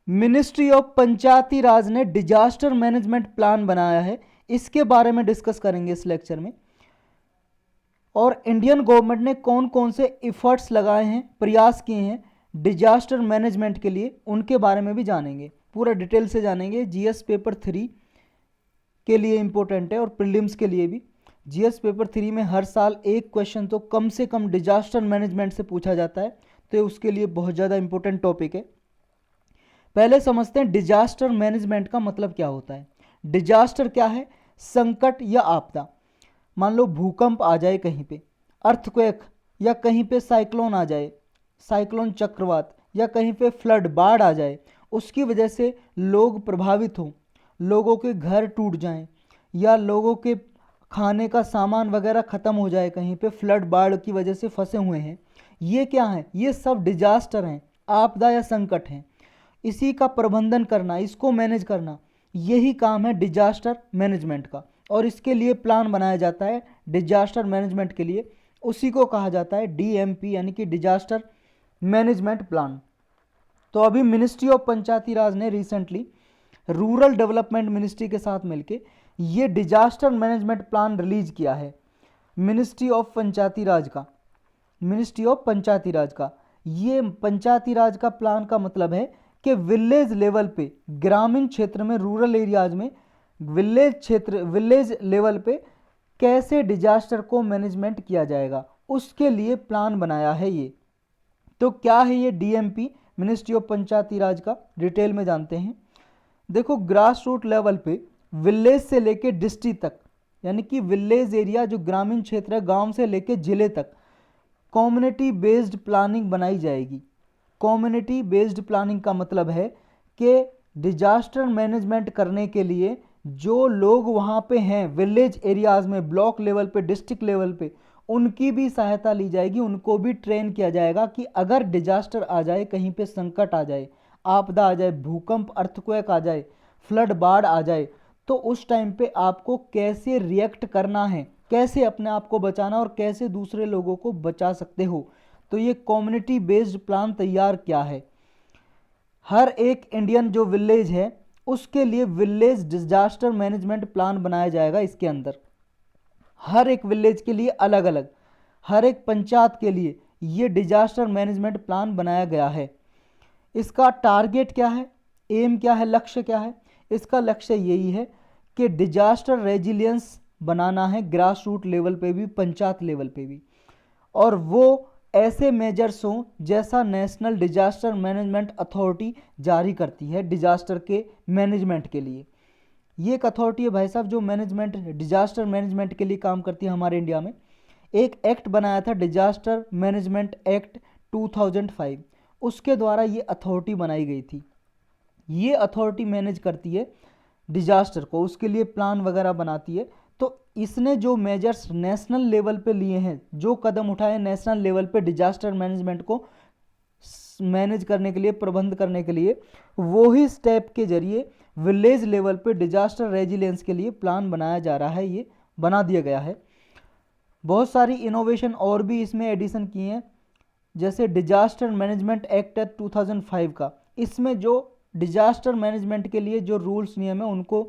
Ministry of पंचायती राज ने disaster management plan बनाया है, इसके बारे में डिस्कस करेंगे इस लेक्चर में। और इंडियन गवर्नमेंट ने कौन कौन से एफर्ट्स लगाए हैं, प्रयास किए हैं डिजास्टर मैनेजमेंट के लिए, उनके बारे में भी जानेंगे, पूरा डिटेल से जानेंगे। जीएस पेपर 3 के लिए इंपॉर्टेंट है और प्रीलिम्स के लिए भी। जीएस पेपर 3 में हर साल एक क्वेश्चन तो कम से कम डिजास्टर मैनेजमेंट से पूछा जाता है, तो उसके लिए बहुत ज़्यादा इंपॉर्टेंट टॉपिक है। पहले समझते हैं डिजास्टर मैनेजमेंट का मतलब क्या होता है। डिजास्टर क्या है? संकट या आपदा। मान लो भूकंप आ जाए कहीं पे, अर्थक्वेक, या कहीं पे साइक्लोन आ जाए, साइक्लोन चक्रवात, या कहीं पे फ्लड, बाढ़ आ जाए, उसकी वजह से लोग प्रभावित हों, लोगों के घर टूट जाएं, या लोगों के खाने का सामान वगैरह ख़त्म हो जाए, कहीं पे फ्लड बाढ़ की वजह से फंसे हुए हैं, ये क्या है? ये सब डिजास्टर हैं, आपदा या संकट हैं। इसी का प्रबंधन करना, इसको मैनेज करना, यही काम है डिजास्टर मैनेजमेंट का। और इसके लिए प्लान बनाया जाता है डिजास्टर मैनेजमेंट के लिए, उसी को कहा जाता है डीएमपी, यानी कि डिजास्टर मैनेजमेंट प्लान। तो अभी मिनिस्ट्री ऑफ पंचायती राज ने रिसेंटली रूरल डेवलपमेंट मिनिस्ट्री के साथ मिलके ये डिजास्टर मैनेजमेंट प्लान रिलीज किया है, मिनिस्ट्री ऑफ पंचायती राज का। मिनिस्ट्री ऑफ पंचायती राज का ये पंचायती राज का प्लान का मतलब है कि विलेज लेवल पे, ग्रामीण क्षेत्र में, रूरल एरियाज में, विलेज लेवल पे कैसे डिजास्टर को मैनेजमेंट किया जाएगा, उसके लिए प्लान बनाया है ये। तो क्या है ये डीएमपी, मिनिस्ट्री ऑफ पंचायती राज का, डिटेल में जानते हैं। देखो, ग्रास रूट लेवल पे विलेज से लेके डिस्ट्रिक्ट तक, यानी कि विलेज एरिया जो ग्रामीण क्षेत्र है, गांव से लेके जिले तक, कम्युनिटी बेस्ड प्लानिंग बनाई जाएगी। कम्युनिटी बेस्ड प्लानिंग का मतलब है कि डिजास्टर मैनेजमेंट करने के लिए जो लोग वहाँ पे हैं विलेज एरियाज़ में, ब्लॉक लेवल पे, डिस्ट्रिक्ट लेवल पे, उनकी भी सहायता ली जाएगी, उनको भी ट्रेन किया जाएगा कि अगर डिजास्टर आ जाए, कहीं पे संकट आ जाए, आपदा आ जाए, भूकंप, अर्थक्वेक आ जाए, फ्लड, बाढ़ आ जाए, तो उस टाइम पे आपको कैसे रिएक्ट करना है, कैसे अपने आप को बचाना और कैसे दूसरे लोगों को बचा सकते हो। तो ये कम्युनिटी बेस्ड प्लान तैयार किया है। हर एक इंडियन जो विलेज है उसके लिए विलेज डिजास्टर मैनेजमेंट प्लान बनाया जाएगा। इसके अंदर हर एक विलेज के लिए अलग अलग, हर एक पंचायत के लिए ये डिजास्टर मैनेजमेंट प्लान बनाया गया है। इसका टारगेट क्या है, एम क्या है, लक्ष्य क्या है? इसका लक्ष्य यही है कि डिजास्टर रेजिलियंस बनाना है, ग्रास रूट लेवल पे भी, पंचायत लेवल पे भी, और वो ऐसे मेजर्स हों जैसा नेशनल डिजास्टर मैनेजमेंट अथॉरिटी जारी करती है डिजास्टर के मैनेजमेंट के लिए। ये एक अथॉरिटी है भाई साहब जो मैनेजमेंट, डिजास्टर मैनेजमेंट के लिए काम करती है। हमारे इंडिया में एक एक्ट बनाया था, डिजास्टर मैनेजमेंट एक्ट 2005, उसके द्वारा ये अथॉरिटी बनाई गई थी। ये अथॉरिटी मैनेज करती है डिजास्टर को, उसके लिए प्लान वगैरह बनाती है। तो इसने जो मेजर्स नेशनल लेवल पे लिए हैं, जो कदम उठाए नेशनल लेवल पे डिजास्टर मैनेजमेंट को मैनेज करने के लिए, प्रबंध करने के लिए, वो ही स्टेप के जरिए विलेज लेवल पे डिजास्टर रेजिलियंस के लिए प्लान बनाया जा रहा है, ये बना दिया गया है। बहुत सारी इनोवेशन और भी इसमें एडिशन किए हैं, जैसे डिजास्टर मैनेजमेंट एक्ट 2005 का, इसमें जो डिजास्टर मैनेजमेंट के लिए जो रूल्स नियम है उनको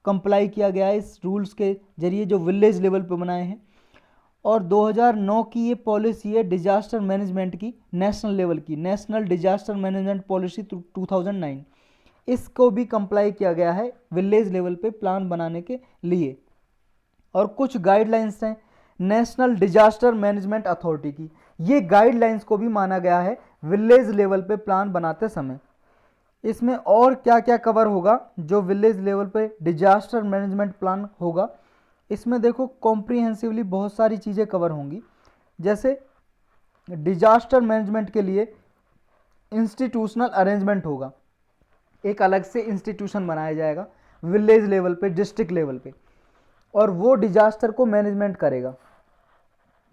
कंप्लाई किया गया है इस रूल्स के जरिए जो विलेज लेवल पे बनाए हैं। और 2009 की ये पॉलिसी है डिजास्टर मैनेजमेंट की, नेशनल लेवल की, नेशनल डिजास्टर मैनेजमेंट पॉलिसी 2009, इसको भी कंप्लाई किया गया है विलेज लेवल पे प्लान बनाने के लिए। और कुछ गाइडलाइंस हैं नेशनल डिजास्टर मैनेजमेंट अथॉरिटी की, ये गाइडलाइंस को भी माना गया है विलेज लेवल पे प्लान बनाते समय। इसमें और क्या क्या कवर होगा जो विलेज लेवल पे डिजास्टर मैनेजमेंट प्लान होगा, इसमें देखो कॉम्प्रिहेंसिवली बहुत सारी चीज़ें कवर होंगी। जैसे डिजास्टर मैनेजमेंट के लिए इंस्टीट्यूशनल अरेंजमेंट होगा, एक अलग से इंस्टीट्यूशन बनाया जाएगा विलेज लेवल पे, डिस्ट्रिक्ट लेवल पे, और वो डिजास्टर को मैनेजमेंट करेगा।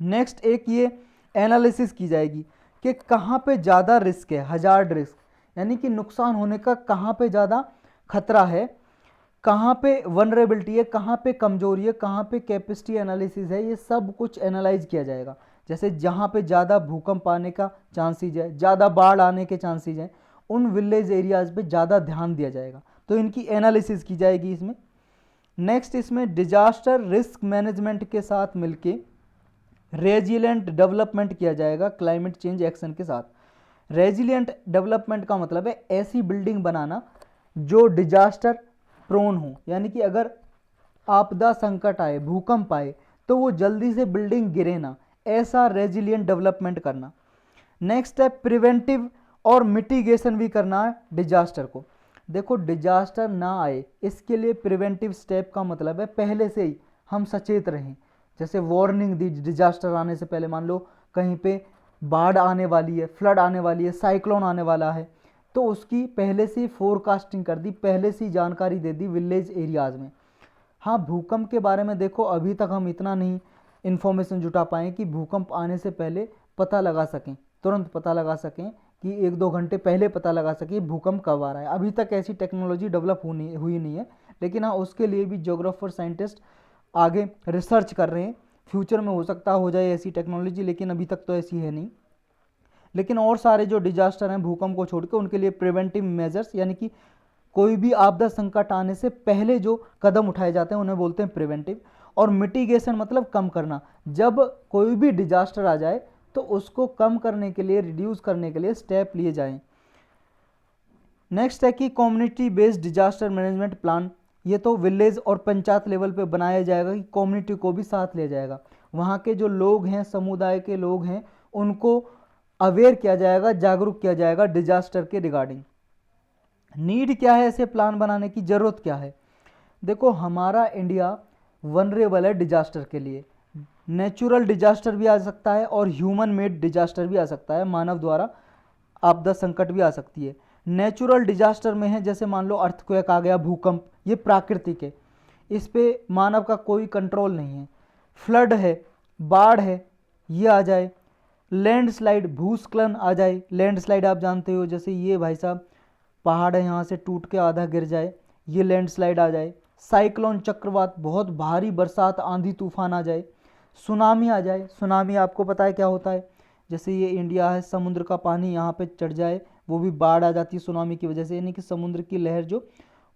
नेक्स्ट एक ये एनालिसिस की जाएगी कि कहाँ पे ज़्यादा रिस्क है, हजार्ड रिस्क, यानी कि नुकसान होने का कहाँ पे ज़्यादा खतरा है, कहाँ पे वनरेबिलिटी है, कहाँ पे कमजोरी है, कहाँ पे कैपेसिटी एनालिसिस है, ये सब कुछ एनालाइज किया जाएगा। जैसे जहाँ पे ज़्यादा भूकंप आने का चांसेज है, ज़्यादा बाढ़ आने के चांसेज हैं, उन विलेज एरियाज़ पे ज़्यादा ध्यान दिया जाएगा, तो इनकी एनालिसिस की जाएगी इसमें। नेक्स्ट इसमें डिजास्टर रिस्क मैनेजमेंट के साथ मिलके रेजिलिएंट डेवलपमेंट किया जाएगा क्लाइमेट चेंज एक्शन के साथ। रेजिलिएंट डेवलपमेंट का मतलब है ऐसी बिल्डिंग बनाना जो डिजास्टर प्रोन हो, यानी कि अगर आपदा संकट आए, भूकंप आए, तो वो जल्दी से बिल्डिंग गिरे ना, ऐसा रेजिलिएंट डेवलपमेंट करना। नेक्स्ट है प्रिवेंटिव और मिटिगेशन भी करना है डिजास्टर को। देखो डिजास्टर ना आए इसके लिए प्रिवेंटिव स्टेप का मतलब है पहले से ही हम सचेत रहें, जैसे वार्निंग दी डिजास्टर आने से पहले। मान लो कहीं पे बाढ़ आने वाली है, फ्लड आने वाली है, साइक्लोन आने वाला है, तो उसकी पहले से फोरकास्टिंग कर दी, पहले से जानकारी दे दी विलेज एरियाज़ में। हाँ, भूकंप के बारे में देखो अभी तक हम इतना नहीं इन्फॉर्मेशन जुटा पाए कि भूकंप आने से पहले पता लगा सकें, तुरंत पता लगा सकें कि 1-2 घंटे पहले पता लगा सकें भूकंप कब आ रहा है। अभी तक ऐसी टेक्नोलॉजी डेवलप हुई नहीं है, लेकिन हाँ उसके लिए भी ज्योग्राफर साइंटिस्ट आगे रिसर्च कर रहे हैं। फ्यूचर में हो सकता हो जाए ऐसी टेक्नोलॉजी, लेकिन अभी तक तो ऐसी है नहीं। लेकिन और सारे जो डिजास्टर हैं भूकंप को छोड़ के, उनके लिए प्रिवेंटिव मेजर्स, यानी कि कोई भी आपदा संकट आने से पहले जो कदम उठाए जाते हैं उन्हें बोलते हैं प्रिवेंटिव। और मिटिगेशन मतलब कम करना, जब कोई भी डिजास्टर आ जाए तो उसको कम करने के लिए, रिड्यूस करने के लिए स्टेप लिए जाएं। नेक्स्ट है कि community based disaster management plan, ये तो विलेज और पंचायत लेवल पे बनाया जाएगा कि कम्युनिटी को भी साथ लिया जाएगा। वहाँ के जो लोग हैं, समुदाय के लोग हैं, उनको अवेयर किया जाएगा, जागरूक किया जाएगा डिजास्टर के रिगार्डिंग। नीड क्या है ऐसे प्लान बनाने की, ज़रूरत क्या है? देखो हमारा इंडिया वनरेबल है डिजास्टर के लिए। नेचुरल डिजास्टर भी आ सकता है और ह्यूमन मेड डिजास्टर भी आ सकता है, मानव द्वारा आपदा संकट भी आ सकती है। नेचुरल डिजास्टर में है जैसे मान लो अर्थक्वेक आ गया, भूकंप, ये प्राकृतिक है, इस पे मानव का कोई कंट्रोल नहीं है। फ्लड है, बाढ़ है, ये आ जाए। लैंडस्लाइड, भूस्खलन आ जाए। लैंडस्लाइड आप जानते हो, जैसे ये भाई साहब पहाड़ है, यहाँ से टूट के आधा गिर जाए, ये लैंडस्लाइड आ जाए। साइक्लोन, चक्रवात, बहुत भारी बरसात, आंधी तूफान आ जाए। सुनामी आ जाए। सुनामी आपको पता है क्या होता है, जैसे ये इंडिया है, समुद्र का पानी यहाँ पे चढ़ जाए, वो भी बाढ़ आ जाती है सुनामी की वजह से, यानी कि समुद्र की लहर जो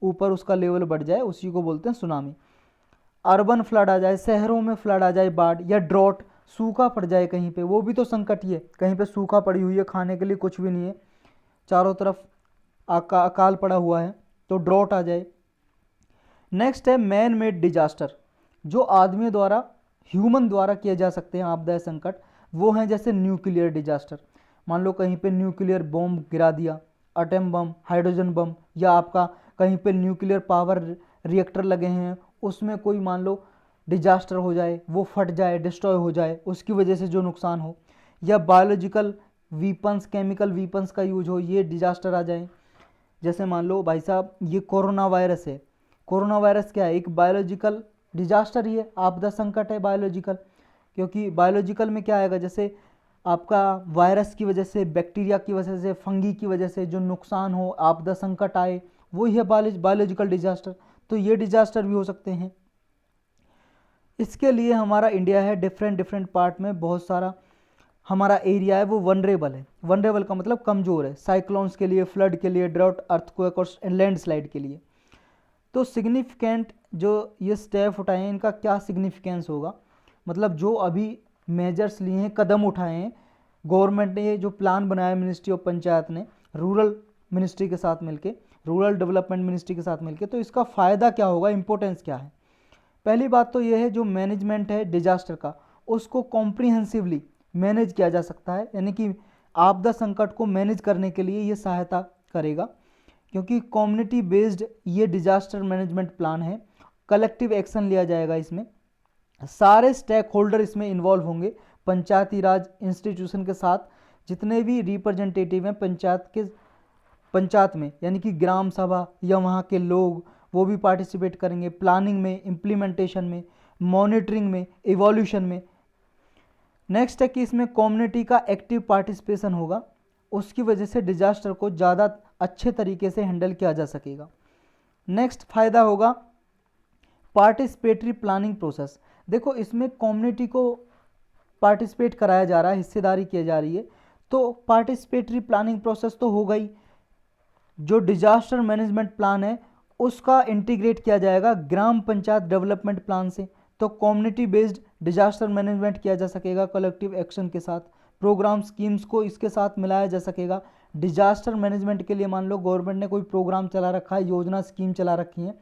ऊपर उसका लेवल बढ़ जाए, उसी को बोलते हैं सुनामी। अर्बन फ्लड आ जाए, शहरों में फ्लड आ जाए, बाढ़ या ड्रॉट, सूखा पड़ जाए कहीं पे, वो भी तो संकट ही है। कहीं पे सूखा पड़ी हुई है, खाने के लिए कुछ भी नहीं है, चारों तरफ अकाल पड़ा हुआ है, तो ड्रॉट आ जाए। नेक्स्ट है मैन मेड डिजास्टर, जो आदमी द्वारा, ह्यूमन द्वारा किए जा सकते हैं आपदा संकट, वो हैं जैसे न्यूक्लियर डिजास्टर। मान लो कहीं पे न्यूक्लियर बॉम्ब गिरा दिया, एटम बम, हाइड्रोजन बम, या आपका कहीं पे न्यूक्लियर पावर रिएक्टर लगे हैं, उसमें कोई मान लो डिजास्टर हो जाए, वो फट जाए, डिस्ट्रॉय हो जाए, उसकी वजह से जो नुकसान हो। या बायोलॉजिकल वीपन्स, केमिकल वीपन्स का यूज हो, ये डिजास्टर आ जाए। जैसे मान लो भाई साहब ये कोरोना वायरस है, कोरोना वायरस क्या है, एक बायोलॉजिकल डिजास्टर ही है, आपदा संकट है बायोलॉजिकल। क्योंकि बायोलॉजिकल में क्या आएगा, जैसे आपका वायरस की वजह से, बैक्टीरिया की वजह से, फंगी की वजह से जो नुकसान हो, आपदा संकट आए, वही है बायोलॉजिकल डिजास्टर। तो ये डिजास्टर भी हो सकते हैं। इसके लिए हमारा इंडिया है, डिफरेंट डिफरेंट पार्ट में बहुत सारा हमारा एरिया है वो वनरेबल है। वनरेबल का मतलब कमज़ोर है, साइक्लोन्स के लिए, फ्लड के लिए, ड्राउट, अर्थक्वेक और लैंडस्लाइड के लिए। तो सिग्निफिकेंट जो ये स्टेप उठाए हैं, इनका क्या सिग्निफिकेंस होगा, मतलब जो अभी मेजर्स लिए हैं, कदम उठाए हैं गवर्नमेंट ने, ये जो प्लान बनाया मिनिस्ट्री ऑफ पंचायत ने रूरल मिनिस्ट्री के साथ मिलके, रूरल डेवलपमेंट मिनिस्ट्री के साथ मिलके, तो इसका फ़ायदा क्या होगा, इंपॉर्टेंस क्या है? पहली बात तो ये है, जो मैनेजमेंट है डिजास्टर का, उसको कॉम्प्रिहेंसिवली मैनेज किया जा सकता है, यानी कि आपदा संकट को मैनेज करने के लिए ये सहायता करेगा। क्योंकि कम्युनिटी बेस्ड ये डिजास्टर मैनेजमेंट प्लान है, कलेक्टिव एक्शन लिया जाएगा इसमें, सारे स्टेक होल्डर इसमें इन्वॉल्व होंगे। पंचायती राज इंस्टीट्यूशन के साथ जितने भी रिप्रेजेंटेटिव हैं पंचायत में, यानी कि ग्राम सभा या वहाँ के लोग, वो भी पार्टिसिपेट करेंगे प्लानिंग में, इम्प्लीमेंटेशन में, मॉनिटरिंग में, इवोल्यूशन में। नेक्स्ट है कि इसमें कम्युनिटी का एक्टिव पार्टिसिपेशन होगा, उसकी वजह से डिजास्टर को ज़्यादा अच्छे तरीके से हैंडल किया जा सकेगा। नेक्स्ट फ़ायदा होगा पार्टिसिपेटरी प्लानिंग प्रोसेस। देखो इसमें कम्युनिटी को पार्टिसिपेट कराया जा रहा है, हिस्सेदारी की जा रही है, तो पार्टिसिपेटरी प्लानिंग प्रोसेस तो होगा ही। जो डिजास्टर मैनेजमेंट प्लान है उसका इंटीग्रेट किया जाएगा ग्राम पंचायत डेवलपमेंट प्लान से। तो कम्युनिटी बेस्ड डिजास्टर मैनेजमेंट किया जा सकेगा कलेक्टिव एक्शन के साथ, प्रोग्राम स्कीम्स को इसके साथ मिलाया जा सकेगा। डिजास्टर मैनेजमेंट के लिए मान लो गवर्नमेंट ने कोई प्रोग्राम चला रखा है, योजना स्कीम चला रखी है,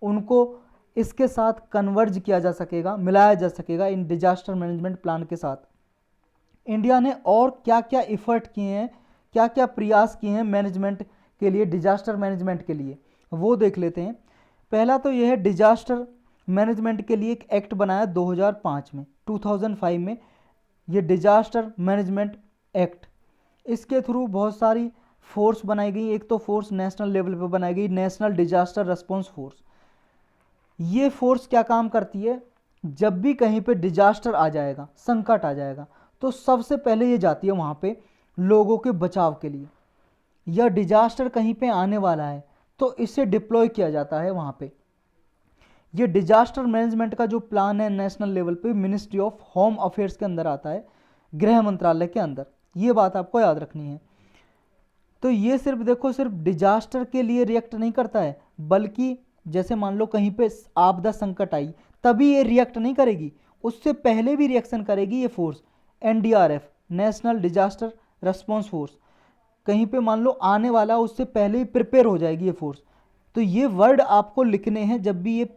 उनको इसके साथ कन्वर्ज किया जा सकेगा, मिलाया जा सकेगा इन डिजास्टर मैनेजमेंट प्लान के साथ। इंडिया ने और क्या क्या इफर्ट किए हैं, क्या क्या प्रयास किए हैं मैनेजमेंट के लिए, डिजास्टर मैनेजमेंट के लिए, वो देख लेते हैं। पहला तो यह है डिजास्टर मैनेजमेंट के लिए एक एक्ट बनाया 2005 में, 2005 में ये डिजास्टर मैनेजमेंट एक्ट। इसके थ्रू बहुत सारी फोर्स बनाई गई। एक तो फोर्स नेशनल लेवल पे बनाई गई, नेशनल डिजास्टर रिस्पांस फोर्स। ये फोर्स क्या काम करती है, जब भी कहीं पे डिजास्टर आ जाएगा, संकट आ जाएगा, तो सबसे पहले ये जाती है वहाँ पे लोगों के बचाव के लिए। या डिजास्टर कहीं पे आने वाला है तो इसे डिप्लॉय किया जाता है वहाँ पे। ये डिजास्टर मैनेजमेंट का जो प्लान है नेशनल लेवल पे मिनिस्ट्री ऑफ होम अफेयर्स के अंदर आता है, गृह मंत्रालय के अंदर। ये बात आपको याद रखनी है। तो ये सिर्फ देखो, सिर्फ डिजास्टर के लिए रिएक्ट नहीं करता है, बल्कि जैसे मान लो कहीं पे आपदा संकट आई तभी ये रिएक्ट नहीं करेगी, उससे पहले भी रिएक्शन करेगी ये force, NDRF, national disaster response force. कहीं पे मान लो आने वाला, उससे पहले ही प्रिपेयर हो जाएगी ये फोर्स। तो ये वर्ड आपको लिखने हैं जब भी ये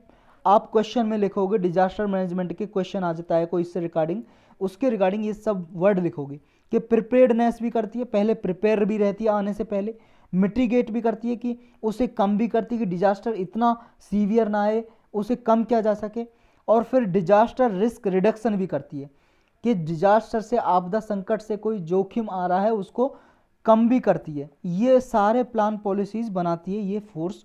आप क्वेश्चन में लिखोगे, डिजास्टर मैनेजमेंट के क्वेश्चन आ जाता है कोई इससे रिगार्डिंग, उसके रिगार्डिंग ये सब वर्ड लिखोगे कि प्रिपेयर्डनेस भी करती है, पहले प्रिपेयर भी रहती है आने से पहले, मिटिगेट भी करती है कि उसे कम भी करती है कि डिजास्टर इतना सीवियर ना आए, उसे कम किया जा सके, और फिर डिजास्टर रिस्क रिडक्शन भी करती है कि डिजास्टर से, आपदा संकट से कोई जोखिम आ रहा है उसको कम भी करती है। ये सारे प्लान पॉलिसीज बनाती है ये फोर्स।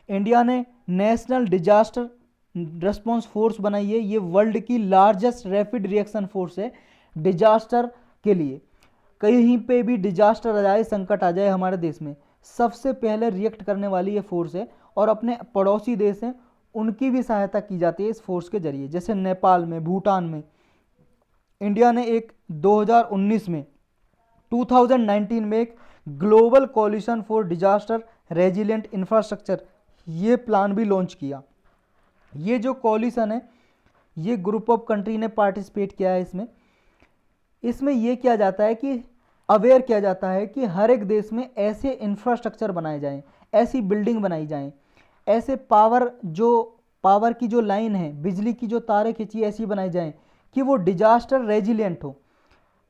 इंडिया ने नेशनल डिजास्टर रिस्पांस फोर्स बनाई है। ये वर्ल्ड की लार्जेस्ट रैपिड रिएक्शन फोर्स है डिजास्टर के लिए। कहीं पे भी डिजास्टर आ जाए, संकट आ जाए हमारे देश में, सबसे पहले रिएक्ट करने वाली ये फोर्स है। और अपने पड़ोसी देश हैं उनकी भी सहायता की जाती है इस फोर्स के जरिए, जैसे नेपाल में, भूटान में। इंडिया ने एक 2019 में 2019 में एक global coalition for disaster resilient infrastructure ये प्लान भी लॉन्च किया। ये जो कोलिशन है, ये ग्रुप ऑफ कंट्री ने पार्टिसिपेट किया है इसमें। इसमें ये किया जाता है कि अवेयर किया जाता है कि हर एक देश में ऐसे इंफ्रास्ट्रक्चर बनाए जाएं, ऐसी बिल्डिंग बनाई जाएं, ऐसे पावर की जो लाइन है, बिजली की जो तारें खींची ऐसी बनाई जाएं कि वो डिजास्टर रेजिलिएंट हो।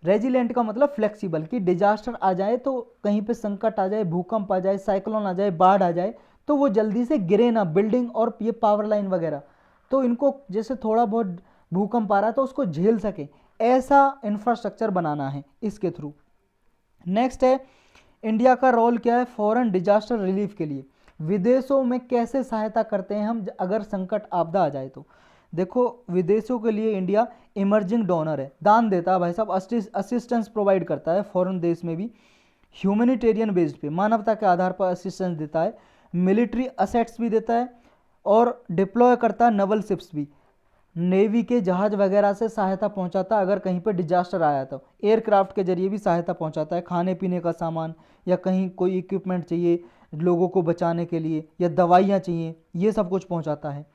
रेजिलिएंट का मतलब फ्लेक्सिबल, कि डिजास्टर आ जाए तो कहीं पे संकट आ जाए, भूकंप आ जाए, साइक्लोन आ जाए, बाढ़ आ जाए, तो वो जल्दी से गिरे ना, बिल्डिंग और ये पावर लाइन वगैरह, तो इनको जैसे थोड़ा बहुत भूकंप आ रहा है तो उसको झेल सके, ऐसा इंफ्रास्ट्रक्चर बनाना है इसके थ्रू। नेक्स्ट है इंडिया का रोल क्या है फॉरेन डिजास्टर रिलीफ के लिए, विदेशों में कैसे सहायता करते हैं हम अगर संकट आपदा आ जाए तो। देखो विदेशों के लिए इंडिया इमर्जिंग डोनर है, दान देता है भाई साहब, असिस्टेंस प्रोवाइड करता है फॉरेन देश में भी, ह्यूमैनिटेरियन बेस्ड पे, मानवता के आधार पर असिस्टेंस देता है, मिलिट्री असेट्स भी देता है और डिप्लॉय करता है नवल शिप्स भी, नेवी के जहाज वगैरह से सहायता पहुंचाता है अगर कहीं पर डिजास्टर आया तो, एयरक्राफ्ट के जरिए भी सहायता पहुंचाता है, खाने पीने का सामान या कहीं कोई इक्विपमेंट चाहिए लोगों को बचाने के लिए या दवाइयाँ चाहिए, ये सब कुछ पहुंचाता है।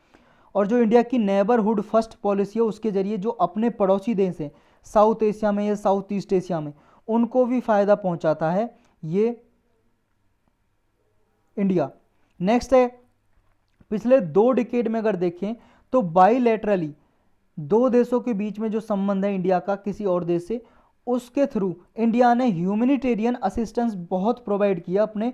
और जो इंडिया की नेबरहुड फर्स्ट पॉलिसी है उसके जरिए जो अपने पड़ोसी देश हैं साउथ एशिया में या साउथ ईस्ट एशिया में, उनको भी फ़ायदा पहुंचाता है ये इंडिया। नेक्स्ट है पिछले 2 डिकेड में अगर देखें तो बाईलैटरली 2 देशों के बीच में जो संबंध है इंडिया का किसी और देश से, उसके थ्रू इंडिया ने ह्यूमैनिटेरियन असिस्टेंस बहुत प्रोवाइड किया अपने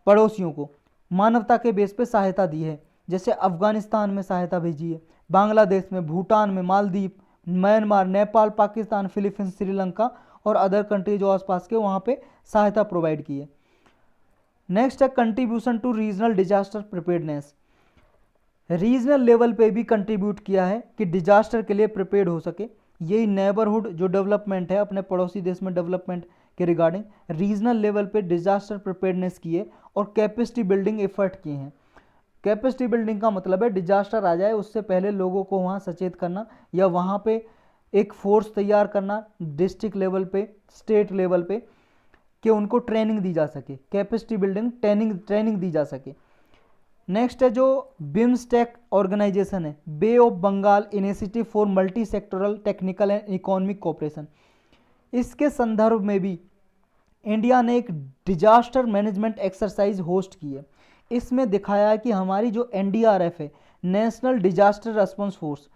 पड़ोसियों को, मानवता के बेस पे सहायता दी है। जैसे अफगानिस्तान में सहायता भेजी है, बांग्लादेश में, भूटान में, मालदीव, म्यांमार, नेपाल, पाकिस्तान, फिलीपींस, श्रीलंका और अदर कंट्री जो आसपास के, वहाँ पे सहायता प्रोवाइड की है। नेक्स्ट है contribution to regional disaster preparedness, regional level पे भी कंट्रीब्यूट किया है कि डिजास्टर के लिए प्रिपेयर्ड हो सके। यही नेबरहुड जो डेवलपमेंट है अपने पड़ोसी देश में डेवलपमेंट के रिगार्डिंग रीजनल लेवल पे डिजास्टर प्रिपेयर्डनेस की है और कैपेसिटी बिल्डिंग एफर्ट किए हैं। कैपेसिटी बिल्डिंग का मतलब है डिजास्टर आ जाए उससे पहले लोगों को वहाँ सचेत करना या वहाँ पे एक फोर्स तैयार करना, डिस्ट्रिक्ट लेवल पे, स्टेट लेवल पे, कि उनको ट्रेनिंग दी जा सके, कैपेसिटी बिल्डिंग ट्रेनिंग दी जा सके। नेक्स्ट है जो बिम्स्टेक ऑर्गेनाइजेशन है, Bay of Bengal initiative for multi sectoral technical and economic cooperation. इसके संदर्भ में भी इंडिया ने एक डिजास्टर मैनेजमेंट एक्सरसाइज होस्ट की है। इसमें दिखाया है कि हमारी जो एनडीआरएफ है, नेशनल डिजास्टर रेस्पॉन्स फोर्स,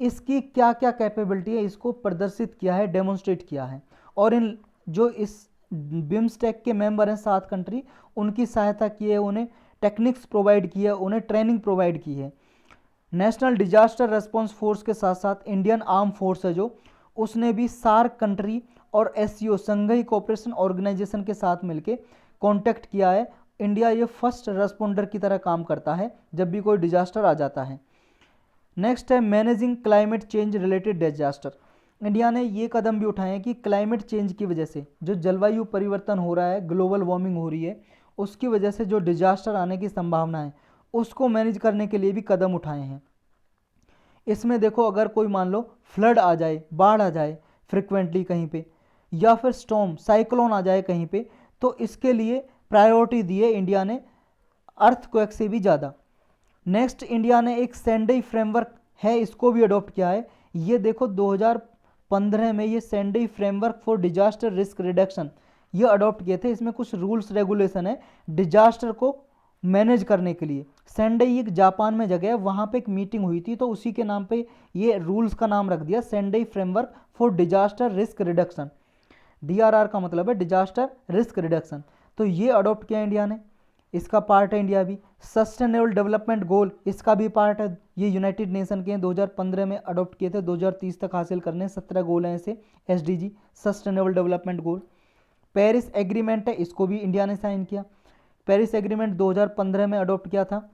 इसकी क्या क्या कैपेबिलिटी है, इसको प्रदर्शित किया है, डेमोन्स्ट्रेट किया है। और इन जो इस बिम्स्टेक के मेंबर हैं 7 कंट्री, उनकी सहायता की है, उन्हें टेक्निक्स प्रोवाइड की है, उन्हें ट्रेनिंग प्रोवाइड की है। नेशनल डिजास्टर रेस्पॉन्स फोर्स के साथ साथ इंडियन आर्म फोर्स है जो, उसने भी सार्क कंट्री और एससीओ संघीय कोऑपरेशन ऑर्गेनाइजेशन के साथ मिलकर कांटेक्ट किया है। इंडिया ये फर्स्ट रेस्पोंडर की तरह काम करता है जब भी कोई डिजास्टर आ जाता है। नेक्स्ट है managing climate change related disaster. India ने ये कदम भी उठाए हैं कि क्लाइमेट चेंज की वजह से जो जलवायु परिवर्तन हो रहा है, ग्लोबल वार्मिंग हो रही है, उसकी वजह से जो डिजास्टर आने की संभावना है उसको मैनेज करने के लिए भी कदम उठाए हैं। इसमें देखो, अगर कोई मान लो फ्लड आ जाए, बाढ़ आ जाए फ्रिक्वेंटली कहीं पे, या फिर स्टॉर्म साइक्लोन आ जाए कहीं पे, तो इसके लिए प्रायोरिटी दी है इंडिया ने अर्थक्वेक से भी ज़्यादा। नेक्स्ट, इंडिया ने एक सेंडई फ्रेमवर्क है, इसको भी अडॉप्ट किया है। ये देखो 2015 में ये Sendai framework for disaster risk reduction ये अडॉप्ट किए थे। इसमें कुछ रूल्स रेगुलेशन है डिजास्टर को मैनेज करने के लिए। सेंडई एक जापान में जगह है, वहाँ पे एक मीटिंग हुई थी, तो उसी के नाम पे ये रूल्स का नाम रख दिया Sendai framework for disaster risk reduction. DRR का मतलब है डिजास्टर रिस्क रिडक्शन। तो ये अडॉप्ट किया इंडिया ने, इसका पार्ट है इंडिया भी। सस्टेनेबल डेवलपमेंट गोल इसका भी पार्ट है, ये यूनाइटेड नेशन के हैं, 2015 में अडॉप्ट किए थे, 2030 तक हासिल करने 17 गोल हैं ऐसे, SDG sustainable development goal. Paris agreement है, इसको भी इंडिया ने साइन किया। पेरिस एग्रीमेंट 2015 में अडॉप्ट किया था।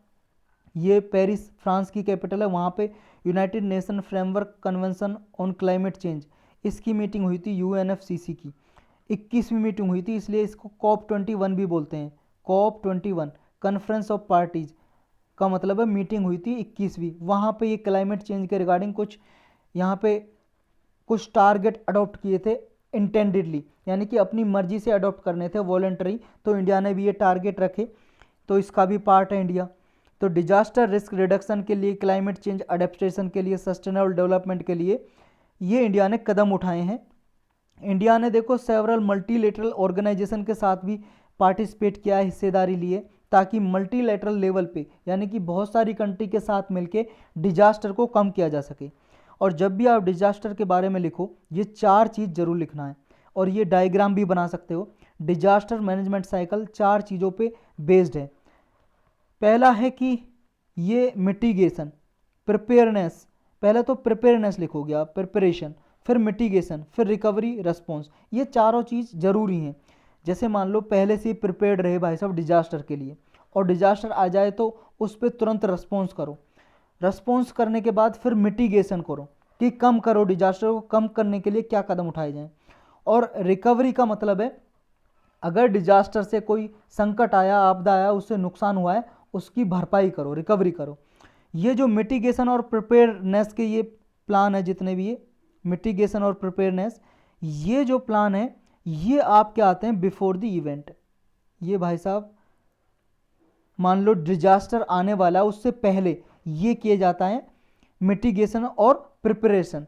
ये पेरिस फ्रांस की कैपिटल है, वहाँ पे United nation framework convention on climate change इसकी मीटिंग हुई थी, UNFCC की 21वीं मीटिंग हुई थी, इसलिए इसको COP21 भी बोलते हैं। COP21 कॉन्फ्रेंस ऑफ पार्टीज का मतलब है मीटिंग हुई थी 21वीं। वहाँ पे ये क्लाइमेट चेंज के रिगार्डिंग कुछ यहाँ पे कुछ टारगेट अडॉप्ट किए थे इंटेंडेडली, यानी कि अपनी मर्जी से अडॉप्ट करने थे, वॉलंटरी। तो इंडिया ने भी ये टारगेट रखे, तो इसका भी पार्ट है इंडिया। तो डिजास्टर रिस्क रिडक्शन के लिए, क्लाइमेट चेंज अडेप्टेशन के लिए, सस्टेनेबल डेवलपमेंट के लिए ये इंडिया ने कदम उठाए हैं। इंडिया ने देखो सेवरल मल्टीलेटरल ऑर्गेनाइजेशन के साथ भी पार्टिसिपेट किया है, हिस्सेदारी लिए, ताकि मल्टीलेटरल लेवल पे यानी कि बहुत सारी कंट्री के साथ मिलके डिजास्टर को कम किया जा सके। और जब भी आप डिजास्टर के बारे में लिखो, ये 4 चीज़ जरूर लिखना है, और ये डायग्राम भी बना सकते हो। डिजास्टर मैनेजमेंट साइकिल 4 चीज़ों पे बेस्ड है। पहला है कि ये मिटिगेशन, प्रिपेयरनेस, पहले तो प्रिपेयरनेस लिखोगे आप, प्रिपरेशन, फिर मिटिगेशन, फिर रिकवरी, रिस्पॉन्स। ये चारों चीज़ जरूरी हैं। जैसे मान लो पहले से प्रिपेयर्ड रहे भाई साहब डिजास्टर के लिए, और डिजास्टर आ जाए तो उस पर तुरंत रिस्पॉन्स करो। रिस्पॉन्स करने के बाद फिर मिटिगेशन करो कि कम करो, डिजास्टर को कम करने के लिए क्या कदम उठाए जाएं। और रिकवरी का मतलब है अगर डिजास्टर से कोई संकट आया, आपदा आया, उससे नुकसान हुआ है, उसकी भरपाई करो, रिकवरी करो। ये जो मिटिगेशन और प्रिपेयरनेस के ये प्लान है, जितने भी ये मिटिगेशन और प्रिपेयरनेस, ये जो प्लान है ये आपके आते हैं बिफोर द इवेंट। ये भाई साहब मान लो डिजास्टर आने वाला है, उससे पहले ये किए जाता है मिटिगेशन और प्रिपरेशन।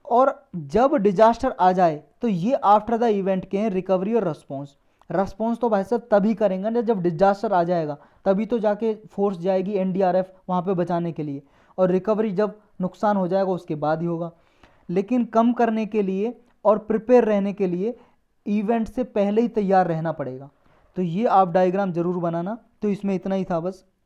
और जब डिजास्टर आ जाए तो ये आफ्टर द इवेंट के हैं रिकवरी और रिस्पॉन्स। रिस्पॉन्स तो भाई साहब तभी करेंगे ना जब डिजास्टर आ जाएगा, तभी तो जाके फोर्स जाएगी एनडीआरएफ वहाँ पे बचाने के लिए। और रिकवरी जब नुकसान हो जाएगा उसके बाद ही होगा। लेकिन कम करने के लिए और प्रिपेयर रहने के लिए इवेंट से पहले ही तैयार रहना पड़ेगा। तो ये आप डायग्राम जरूर बनाना। तो इसमें इतना ही था बस।